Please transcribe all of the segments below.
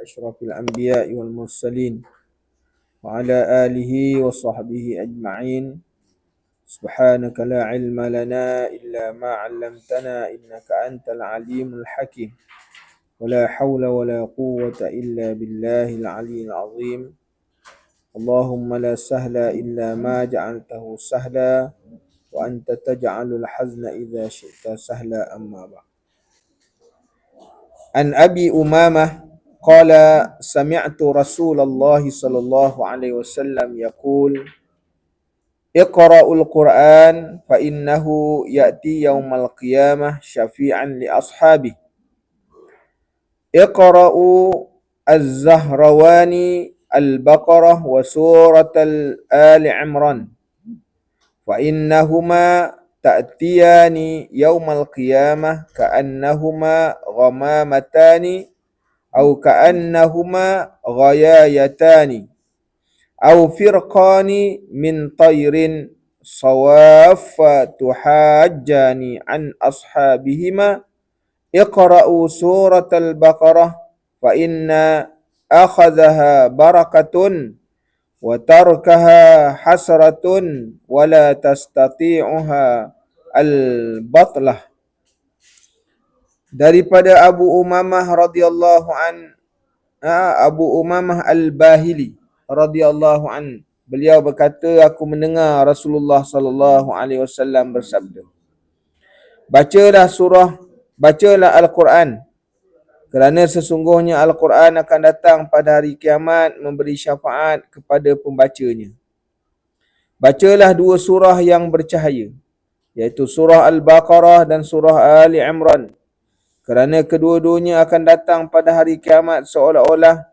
أشرف الأنبياء والمرسلين وعلى آله وصحبه أجمعين. سبحانك لا علم لنا إلا ما علمتنا إنك أنت العليم الحكيم. ولا حول ولا قوة إلا بالله العلي العظيم. اللهم لا سهل إلا ما جعلته سهلا وأنت تجعل الحزن إذا شئت سهلا. أما بعد. عن أبي أمامة قال سمعت رسول الله صلى الله عليه وسلم يقول اقرأوا القرآن فإنه يأتي يوم القيامة شفيعا لأصحابه. اقرأوا الزهرواني البقرة وسورة آل عمران فإنهما تأتيان يوم القيامة كأنهما غمامتان أو كأنهما غيايتان أو فرقان من طير صواف تحاجان عن أصحابهما اقرأوا سورة البقرة فإن أخذها بركة وتركها حسرة ولا تستطيعها البطلة. Daripada Abu Umamah radhiyallahu Abu Umamah Al-Bahili radhiyallahu an, beliau berkata, aku mendengar Rasulullah sallallahu alaihi wasallam bersabda, bacalah Al-Quran kerana sesungguhnya Al-Quran akan datang pada hari kiamat memberi syafaat kepada pembacanya. Bacalah dua surah yang bercahaya, iaitu surah Al-Baqarah dan surah Ali Imran, kerana kedua-duanya akan datang pada hari kiamat seolah-olah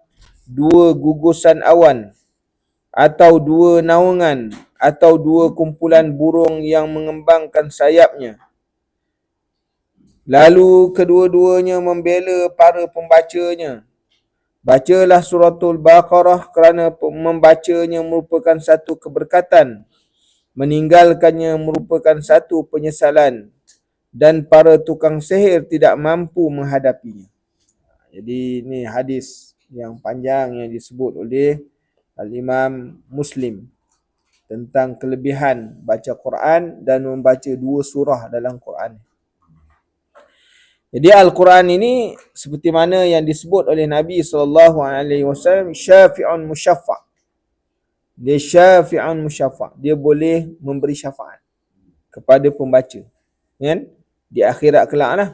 dua gugusan awan atau dua naungan atau dua kumpulan burung yang mengembangkan sayapnya. Lalu kedua-duanya membela para pembacanya. Bacalah suratul Baqarah kerana membacanya merupakan satu keberkatan, meninggalkannya merupakan satu penyesalan, dan para tukang sihir tidak mampu menghadapinya. Jadi ini hadis yang panjang yang disebut oleh Al-Imam Muslim tentang kelebihan baca Quran dan membaca dua surah dalam Quran. Jadi Al-Quran ini seperti mana yang disebut oleh Nabi SAW, syafi'un musyaffa'. Dia syafi'un musyaffa'. Dia boleh memberi syafaat kepada pembaca, kan? Di akhirat kelak lah.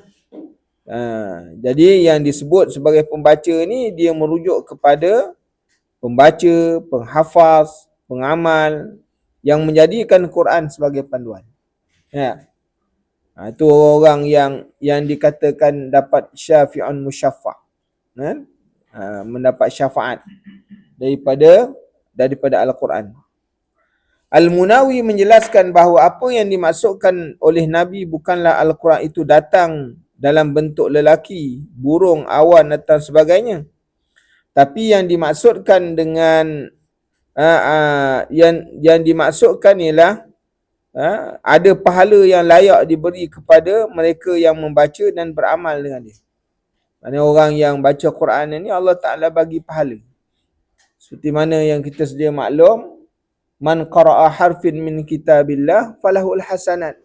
Jadi yang disebut sebagai pembaca ni, dia merujuk kepada pembaca, penghafaz, pengamal yang menjadikan Quran sebagai panduan. Ya. Itu orang yang dikatakan dapat syafi'un musyaffa', kan? Mendapat syafaat daripada Al-Quran. Al-Munawi menjelaskan bahawa apa yang dimaksudkan oleh Nabi bukanlah Al-Quran itu datang dalam bentuk lelaki, burung, awan dan sebagainya. Tapi yang dimaksudkan dengan yang dimaksudkan ialah ada pahala yang layak diberi kepada mereka yang membaca dan beramal dengan dia. Maksudnya orang yang baca Quran ini Allah Ta'ala bagi pahala. Seperti mana yang kita sedia maklum, man qara'a harfin min kitabillah falahul hasanat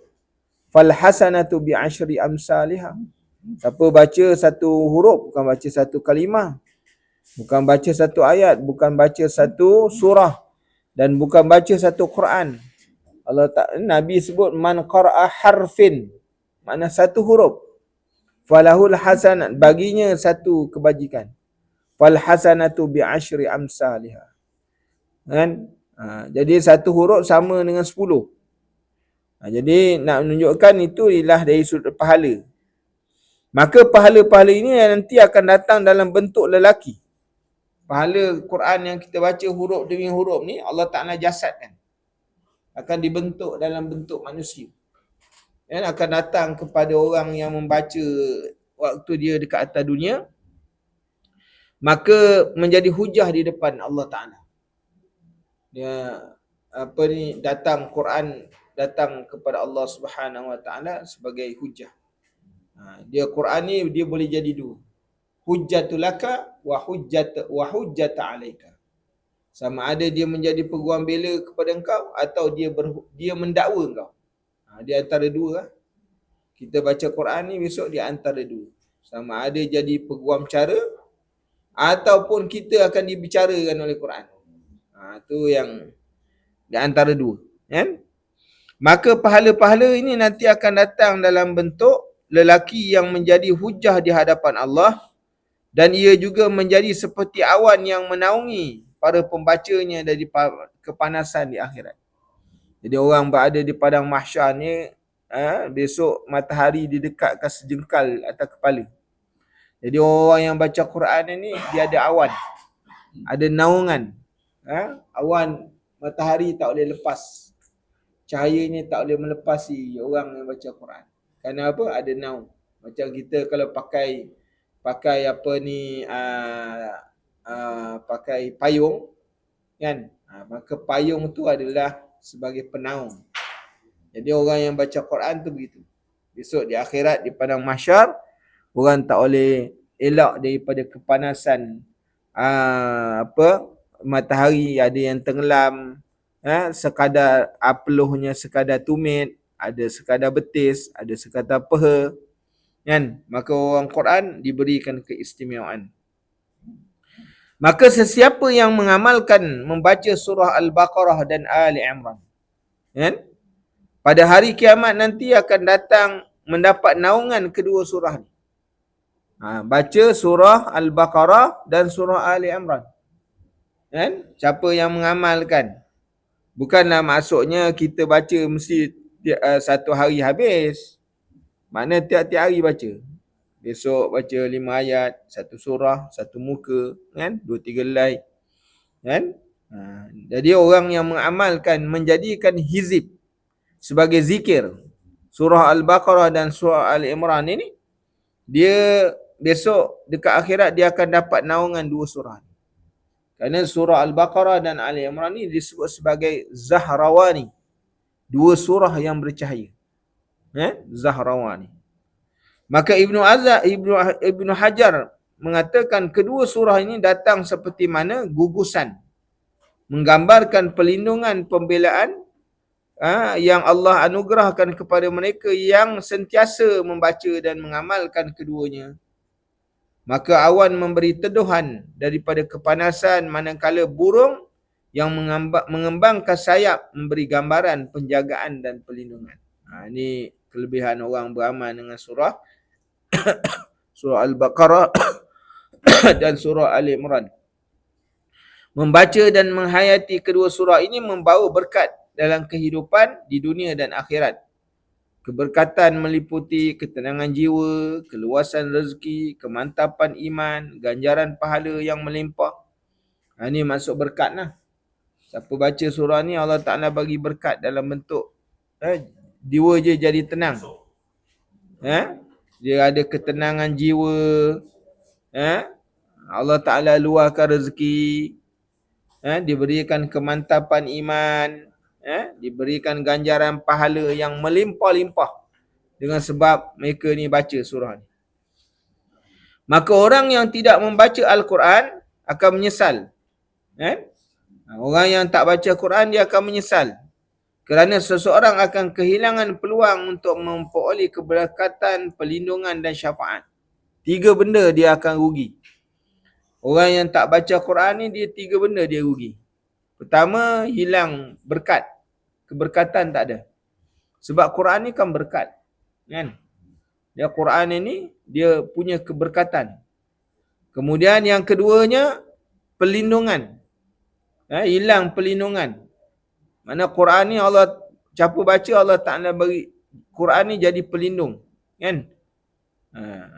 fal hasanatu bi asyri amsalihha. Siapa baca satu huruf, bukan baca satu kalimah, bukan baca satu ayat, bukan baca satu surah, dan bukan baca satu Quran. Nabi sebut man qara'a harfin, makna satu huruf, falahul hasanat, baginya satu kebajikan, fal hasanatu bi asyri amsalihha, kan? Jadi satu huruf sama dengan 10. Jadi nak menunjukkan itu ialah dari sudut pahala. Maka pahala-pahala ini nanti akan datang dalam bentuk lelaki. Pahala Quran yang kita baca huruf demi huruf ni Allah Ta'ala jasadkan, akan dibentuk dalam bentuk manusia, dan akan datang kepada orang yang membaca waktu dia dekat atas dunia, maka menjadi hujah di depan Allah Ta'ala. Dia datang Quran, datang kepada Allah Subhanahu Wa Ta'ala sebagai hujah. Dia Quran ni dia boleh jadi dua. hujjatulaka wa hujjata alaika. Sama ada dia menjadi peguam bela kepada engkau atau dia mendakwa engkau. Dia antara dua lah. Kita baca Quran ni besok dia antara dua. Sama ada jadi peguam cara ataupun kita akan dibicarakan oleh Quran. Tu yang di antara dua, kan? Maka pahala-pahala ini nanti akan datang dalam bentuk lelaki yang menjadi hujah di hadapan Allah, dan ia juga menjadi seperti awan yang menaungi para pembacanya dari kepanasan di akhirat. Jadi orang berada di padang mahsyar ni, besok matahari didekatkan sejengkal atas kepala. Jadi orang yang baca Quran ni dia ada awan, ada naungan. Awan matahari tak boleh lepas, cahayanya tak boleh melepasi orang yang baca Quran. Kerana apa? Ada naung. Macam kita kalau pakai apa ni, pakai payung, kan? Maka payung tu adalah sebagai penaung. Jadi orang yang baca Quran tu begitu. Besok di akhirat, di padang mahsyar, orang tak boleh elak daripada kepanasan matahari. Ada yang tenggelam, sekadar peluhnya sekadar tumit, ada sekadar betis, ada sekadar peha, kan? Maka orang Quran diberikan keistimewaan. Maka sesiapa yang mengamalkan membaca surah Al-Baqarah dan Ali Imran, kan? Pada hari kiamat nanti akan datang mendapat naungan kedua surah ni. Baca surah Al-Baqarah dan surah Ali Imran, kan? Siapa yang mengamalkan. Bukanlah maksudnya kita baca mesti satu hari habis. Mana tiap-tiap hari baca. Besok baca 5 ayat, satu surah, satu muka, kan? 2-3 helai, kan? Jadi orang yang mengamalkan, menjadikan hizib sebagai zikir surah Al-Baqarah dan surah Al-Imran ini, dia besok dekat akhirat dia akan dapat naungan dua surah. Kerana surah Al-Baqarah dan Al-Imran ini disebut sebagai Zahrawani, dua surah yang bercahaya, Zahrawani. Maka Ibnu Hajar mengatakan kedua surah ini datang seperti mana gugusan, menggambarkan perlindungan pembelaan yang Allah anugerahkan kepada mereka yang sentiasa membaca dan mengamalkan keduanya. Maka awan memberi teduhan daripada kepanasan, manakala burung yang mengembangkan sayap memberi gambaran penjagaan dan perlindungan. Ini kelebihan orang beramal dengan surah Al-Baqarah dan surah Al-Imran. Membaca dan menghayati kedua surah ini membawa berkat dalam kehidupan di dunia dan akhirat. Keberkatan meliputi ketenangan jiwa, keluasan rezeki, kemantapan iman, ganjaran pahala yang melimpah. Ini masuk berkat lah. Siapa baca surah ni, Allah Ta'ala bagi berkat dalam bentuk jiwa je jadi tenang. Dia ada ketenangan jiwa. Allah Ta'ala luahkan rezeki. Diberikan kemantapan iman. Diberikan ganjaran pahala yang melimpah-limpah dengan sebab mereka ni baca surah ni. Maka orang yang tidak membaca Al-Quran akan menyesal. Orang yang tak baca Quran dia akan menyesal. Kerana seseorang akan kehilangan peluang untuk memperoleh keberkatan, perlindungan dan syafaat. 3 benda dia akan rugi. Orang yang tak baca Quran ni, dia 3 benda dia rugi. Pertama, hilang berkat. Keberkatan tak ada. Sebab Quran ni kan berkat, kan? Dia Quran ini dia punya keberkatan. Kemudian yang keduanya, perlindungan. Hilang perlindungan. Mana Quran ni Allah, siapa baca Allah Ta'ala bagi Quran ni jadi pelindung, kan?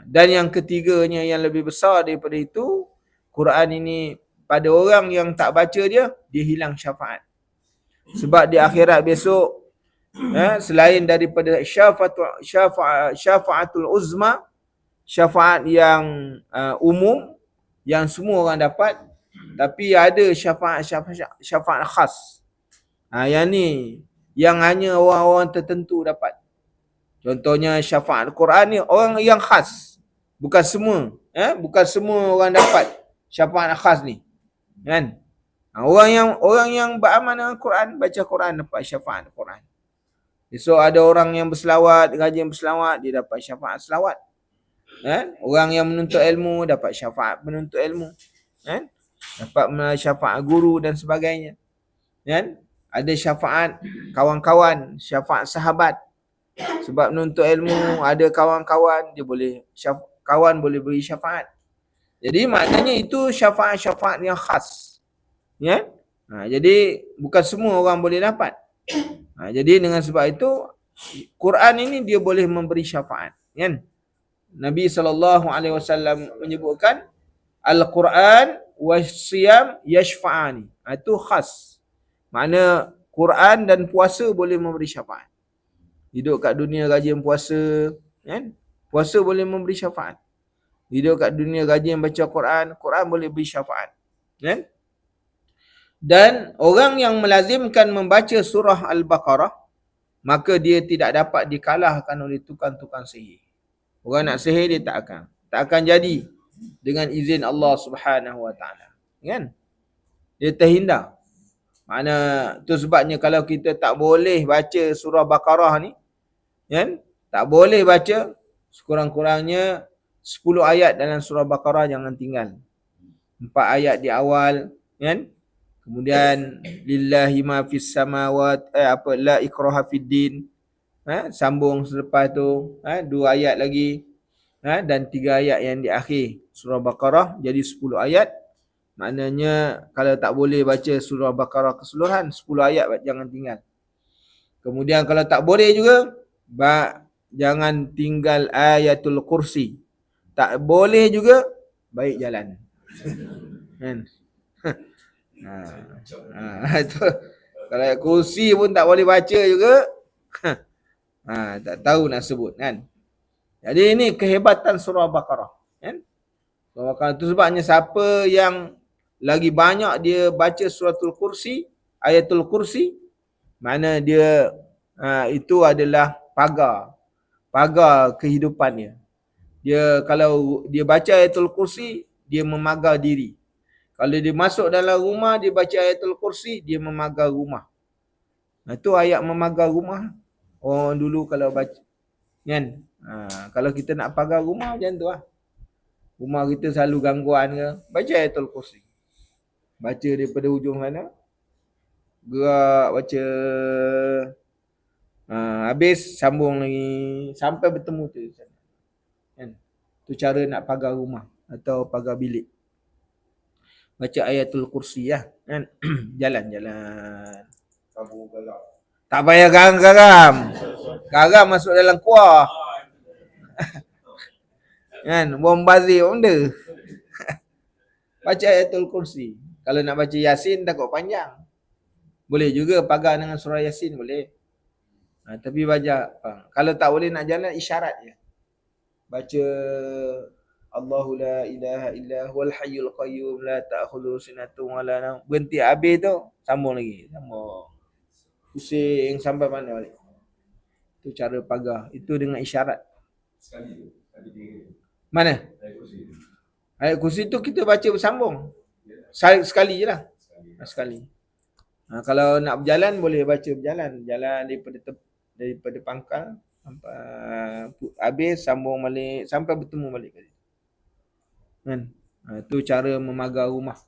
Dan yang ketiganya yang lebih besar daripada itu, Quran ini pada orang yang tak baca dia hilang syafaat. Sebab di akhirat besok, selain daripada syafaatul uzma, syafaat yang umum yang semua orang dapat, tapi ada syafaat khas. Yang ni yang hanya orang-orang tertentu dapat. Contohnya syafaat Quran ni orang yang khas, bukan semua, Bukan semua orang dapat syafaat khas ni. Kan? Orang yang beramal dengan Quran, baca Quran dapat syafaat Quran. Esok ada orang yang berselawat, rajin berselawat, dia dapat syafaat selawat. Kan? Orang yang menuntut ilmu dapat syafaat menuntut ilmu. Kan? Dapat syafaat guru dan sebagainya. Kan? Ada syafaat kawan-kawan, syafaat sahabat. Sebab menuntut ilmu, ada kawan-kawan, dia boleh kawan boleh beri syafaat. Jadi maknanya itu syafaat-syafaat yang khas. Ya? Jadi bukan semua orang boleh dapat. Jadi dengan sebab itu Quran ini dia boleh memberi syafaat. Kan? Nabi SAW menyebutkan Al-Quran was-siyam yashfa'ani. Itu khas. Makna Quran dan puasa boleh memberi syafaat. Hidup kat dunia rajin puasa, kan? Puasa boleh memberi syafaat. Hidup kat dunia rajin baca Quran, Quran boleh beri syafaat. Kan? Dan orang yang melazimkan membaca surah Al-Baqarah, maka dia tidak dapat dikalahkan oleh tukang-tukang sihir. Orang nak sihir dia tak akan jadi dengan izin Allah Subhanahu Wa Taala. Kan? Dia terhindar. Mana tu sebabnya kalau kita tak boleh baca surah Baqarah ni, kan? Tak boleh baca, sekurang-kurangnya 10 ayat dalam surah Baqarah jangan tinggal. 4 ayat di awal, kan? Kemudian lillahi ma fis samawat la ikraha fid din. Sambung selepas tu, 2 ayat lagi. Dan 3 ayat yang di akhir surah Baqarah jadi 10 ayat. Maknanya kalau tak boleh baca surah Baqarah keseluruhan, 10 ayat jangan tinggal. Kemudian kalau tak boleh juga, jangan tinggal ayatul kursi. Tak boleh juga, baik jalan. Kan? Itu. Kalau ayat kursi pun tak boleh baca juga, tak tahu nak sebut, kan? Jadi ini kehebatan surah Baqarah. Kan? Surah Baqarah itu sebabnya siapa yang lagi banyak dia baca suratul kursi, ayatul kursi, mana dia itu adalah pagar kehidupannya. Dia kalau dia baca ayatul kursi, dia memagar diri. Kalau dia masuk dalam rumah, dia baca ayatul kursi, dia memagar rumah. Itu ayat memagar rumah. Orang dulu kalau baca, kan? Kalau kita nak pagar rumah macam tu lah. Rumah kita selalu gangguan ke, baca ayatul kursi. Baca daripada hujung sana, gerak baca, habis sambung lagi sampai bertemu tu. Kan? Tu cara nak pagar rumah atau pagar bilik. Baca ayatul kursi lah. Kan? Jalan-jalan. Tak payah garam. Garam masuk dalam kuah. Kan? Bombazir benda. Baca ayatul kursi. Kalau nak baca Yasin takut panjang. Boleh juga pagar dengan surah Yasin, boleh. Tapi baca, kalau tak boleh nak jalan, isyarat je. Baca Allahu la ilaha illa huwal hayyul qayyum la ta'khudhuhu sinatun wa la nawm. Berhenti habis tu, sambung lagi. Sambung. Pusing sampai mana balik. Itu cara pagar. Itu dengan isyarat. Sekali. Mana? Ayat kursi tu kita baca bersambung. Sekali je lah. Sekali. Kalau nak berjalan, boleh baca berjalan. Jalan daripada pangkal sampai habis, sambung balik sampai bertemu balik. Kan? Itu cara memagar rumah.